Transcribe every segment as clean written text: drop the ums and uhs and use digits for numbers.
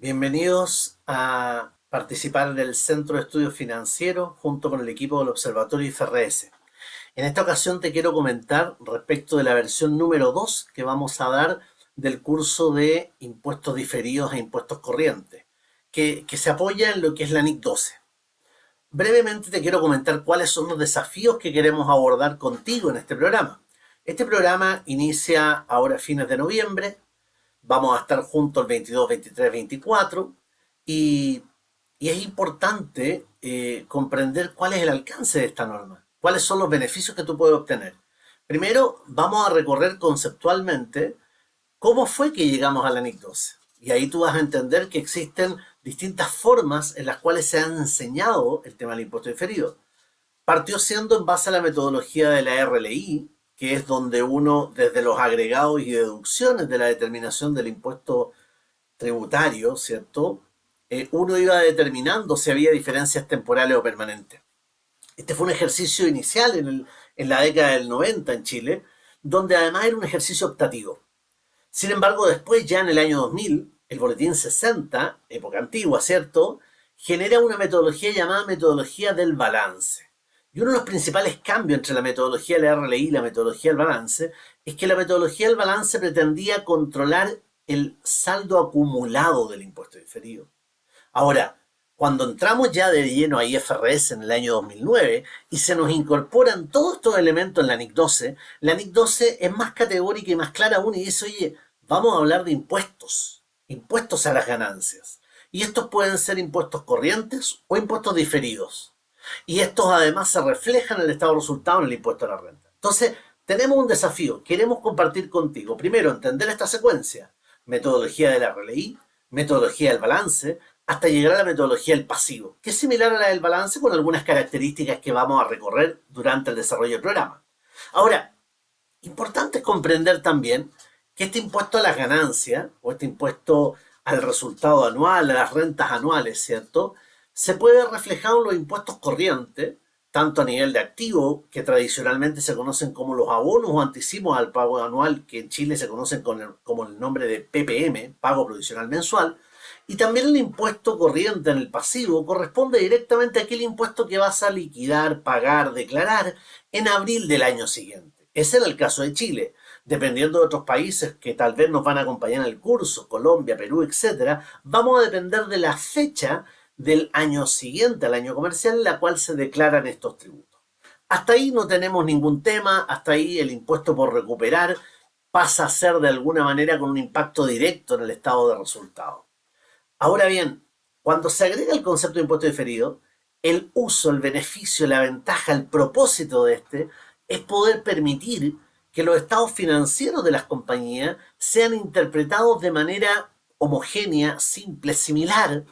Bienvenidos a participar del Centro de Estudios Financieros junto con el equipo del Observatorio IFRS. En esta ocasión te quiero comentar respecto de la versión número 2 que vamos a dar del curso de impuestos diferidos e impuestos corrientes, que se apoya en lo que es la NIC 12. Brevemente te quiero comentar cuáles son los desafíos que queremos abordar contigo en este programa. Este programa inicia ahora a fines de noviembre. Vamos a estar juntos el 22, 23, 24 y, y es importante comprender cuál es el alcance de esta norma, cuáles son los beneficios que tú puedes obtener. Primero, vamos a recorrer conceptualmente cómo fue que llegamos a la NIC 12. Y ahí tú vas a entender que existen distintas formas en las cuales se ha enseñado el tema del impuesto diferido. Partió siendo en base a la metodología de la RLI, que es donde uno, desde los agregados y deducciones de la determinación del impuesto tributario, ¿cierto? Uno iba determinando si había diferencias temporales o permanentes. Este fue un ejercicio inicial en la década del 90 en Chile, donde además era un ejercicio optativo. Sin embargo, después, ya en el año 2000, el Boletín 60, época antigua, ¿cierto?, genera una metodología llamada metodología del balance. Y uno de los principales cambios entre la metodología de la RLI y la metodología del balance es que la metodología del balance pretendía controlar el saldo acumulado del impuesto diferido. Ahora, cuando entramos ya de lleno a IFRS en el año 2009 y se nos incorporan todos estos elementos en la NIC 12 es más categórica y más clara aún y dice, oye, vamos a hablar de impuestos, impuestos a las ganancias. Y estos pueden ser impuestos corrientes o impuestos diferidos. Y estos además se reflejan en el estado de resultado en el impuesto a la renta. Entonces, tenemos un desafío. Queremos compartir contigo, primero, entender esta secuencia. Metodología de la RLI, metodología del balance, hasta llegar a la metodología del pasivo, que es similar a la del balance con algunas características que vamos a recorrer durante el desarrollo del programa. Ahora, importante es comprender también que este impuesto a las ganancias, o este impuesto al resultado anual, a las rentas anuales, ¿cierto?, se puede ver reflejado en los impuestos corrientes, tanto a nivel de activo, que tradicionalmente se conocen como los abonos o anticipos al pago anual, que en Chile se conocen como el nombre de PPM, pago provisional mensual, y también el impuesto corriente en el pasivo corresponde directamente a aquel impuesto que vas a liquidar, pagar, declarar en abril del año siguiente. Ese era el caso de Chile. Dependiendo de otros países que tal vez nos van a acompañar en el curso, Colombia, Perú, etcétera, vamos a depender de la fecha del año siguiente al año comercial en la cual se declaran estos tributos. Hasta ahí no tenemos ningún tema, hasta ahí el impuesto por recuperar pasa a ser de alguna manera con un impacto directo en el estado de resultado. Ahora bien, cuando se agrega el concepto de impuesto diferido, el uso, el beneficio, la ventaja, el propósito de este es poder permitir que los estados financieros de las compañías sean interpretados de manera homogénea, simple, similar,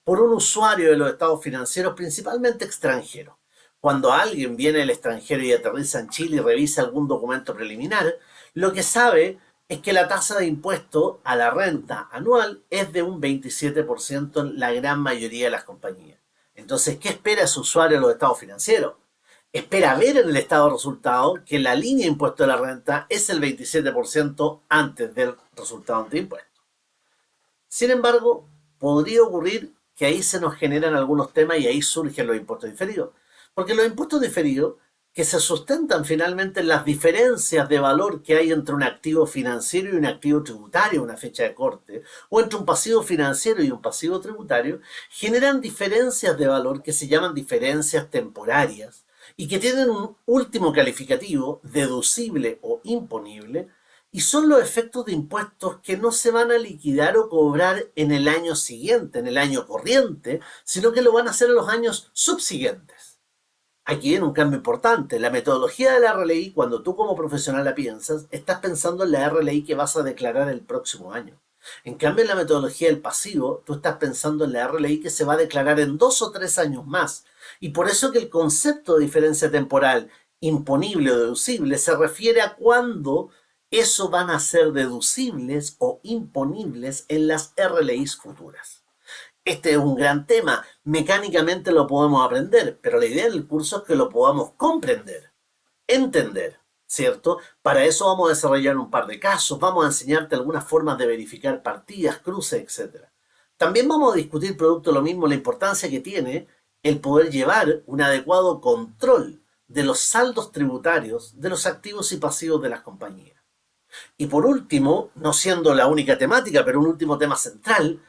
por un usuario de los estados financieros, principalmente extranjero. Cuando alguien viene del extranjero y aterriza en Chile y revisa algún documento preliminar, lo que sabe es que la tasa de impuesto a la renta anual es de un 27% en la gran mayoría de las compañías. Entonces, ¿qué espera ese usuario de los estados financieros? Espera ver en el estado de resultado que la línea de impuesto a la renta es el 27% antes del resultado ante impuesto. Sin embargo, podría ocurrir que ahí se nos generan algunos temas y ahí surgen los impuestos diferidos. Porque los impuestos diferidos, que se sustentan finalmente en las diferencias de valor que hay entre un activo financiero y un activo tributario, una fecha de corte, o entre un pasivo financiero y un pasivo tributario, generan diferencias de valor que se llaman diferencias temporarias y que tienen un último calificativo, deducible o imponible, y son los efectos de impuestos que no se van a liquidar o cobrar en el año siguiente, en el año corriente, sino que lo van a hacer en los años subsiguientes. Aquí viene un cambio importante. La metodología de la RLI, cuando tú como profesional la piensas, estás pensando en la RLI que vas a declarar el próximo año. En cambio, en la metodología del pasivo, tú estás pensando en la RLI que se va a declarar en 2 o 3 años más. Y por eso que el concepto de diferencia temporal imponible o deducible se refiere a cuándo eso van a ser deducibles o imponibles en las RLIs futuras. Este es un gran tema, mecánicamente lo podemos aprender, pero la idea del curso es que lo podamos comprender, entender, ¿cierto? Para eso vamos a desarrollar un par de casos, vamos a enseñarte algunas formas de verificar partidas, cruces, etc. También vamos a discutir, producto de lo mismo, la importancia que tiene el poder llevar un adecuado control de los saldos tributarios de los activos y pasivos de las compañías. Y por último, no siendo la única temática, pero un último tema central,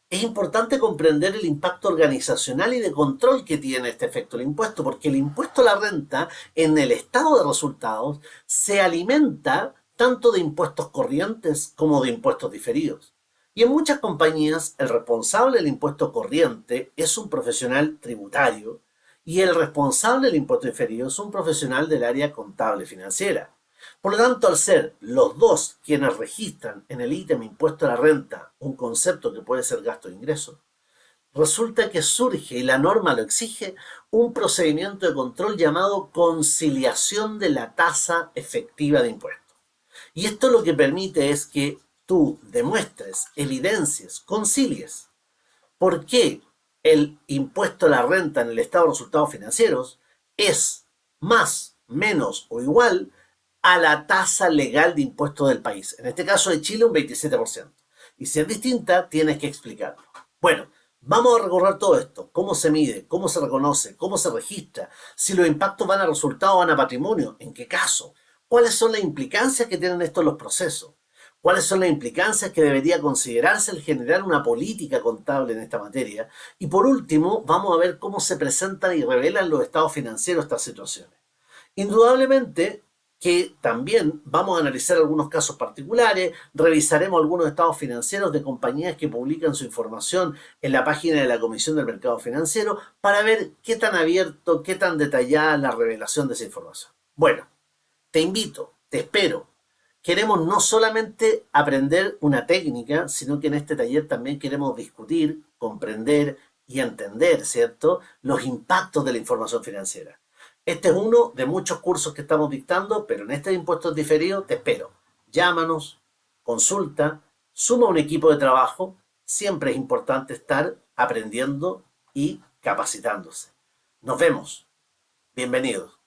es importante comprender el impacto organizacional y de control que tiene este efecto del impuesto, porque el impuesto a la renta en el estado de resultados se alimenta tanto de impuestos corrientes como de impuestos diferidos. Y en muchas compañías el responsable del impuesto corriente es un profesional tributario y el responsable del impuesto diferido es un profesional del área contable financiera. Por lo tanto, al ser los dos quienes registran en el ítem impuesto a la renta un concepto que puede ser gasto de ingreso, resulta que surge, y la norma lo exige, un procedimiento de control llamado conciliación de la tasa efectiva de impuestos. Y esto lo que permite es que tú demuestres, evidencies, concilies por qué el impuesto a la renta en el estado de resultados financieros es más, menos o igual a la tasa legal de impuestos del país. En este caso de Chile un 27%. Y si es distinta, tienes que explicarlo. Bueno, vamos a recorrer todo esto. ¿Cómo se mide? ¿Cómo se reconoce? ¿Cómo se registra? Si los impactos van a resultados o van a patrimonio. ¿En qué caso? ¿Cuáles son las implicancias que tienen estos los procesos? ¿Cuáles son las implicancias que debería considerarse el generar una política contable en esta materia? Y por último, vamos a ver cómo se presentan y revelan los estados financieros estas situaciones. Indudablemente que también vamos a analizar algunos casos particulares, revisaremos algunos estados financieros de compañías que publican su información en la página de la Comisión del Mercado Financiero para ver qué tan abierto, qué tan detallada es la revelación de esa información. Bueno, te invito, te espero. Queremos no solamente aprender una técnica, sino que en este taller también queremos discutir, comprender y entender, ¿cierto?, los impactos de la información financiera. Este es uno de muchos cursos que estamos dictando, pero en este de impuestos diferidos te espero. Llámanos, consulta, suma un equipo de trabajo. Siempre es importante estar aprendiendo y capacitándose. Nos vemos. Bienvenidos.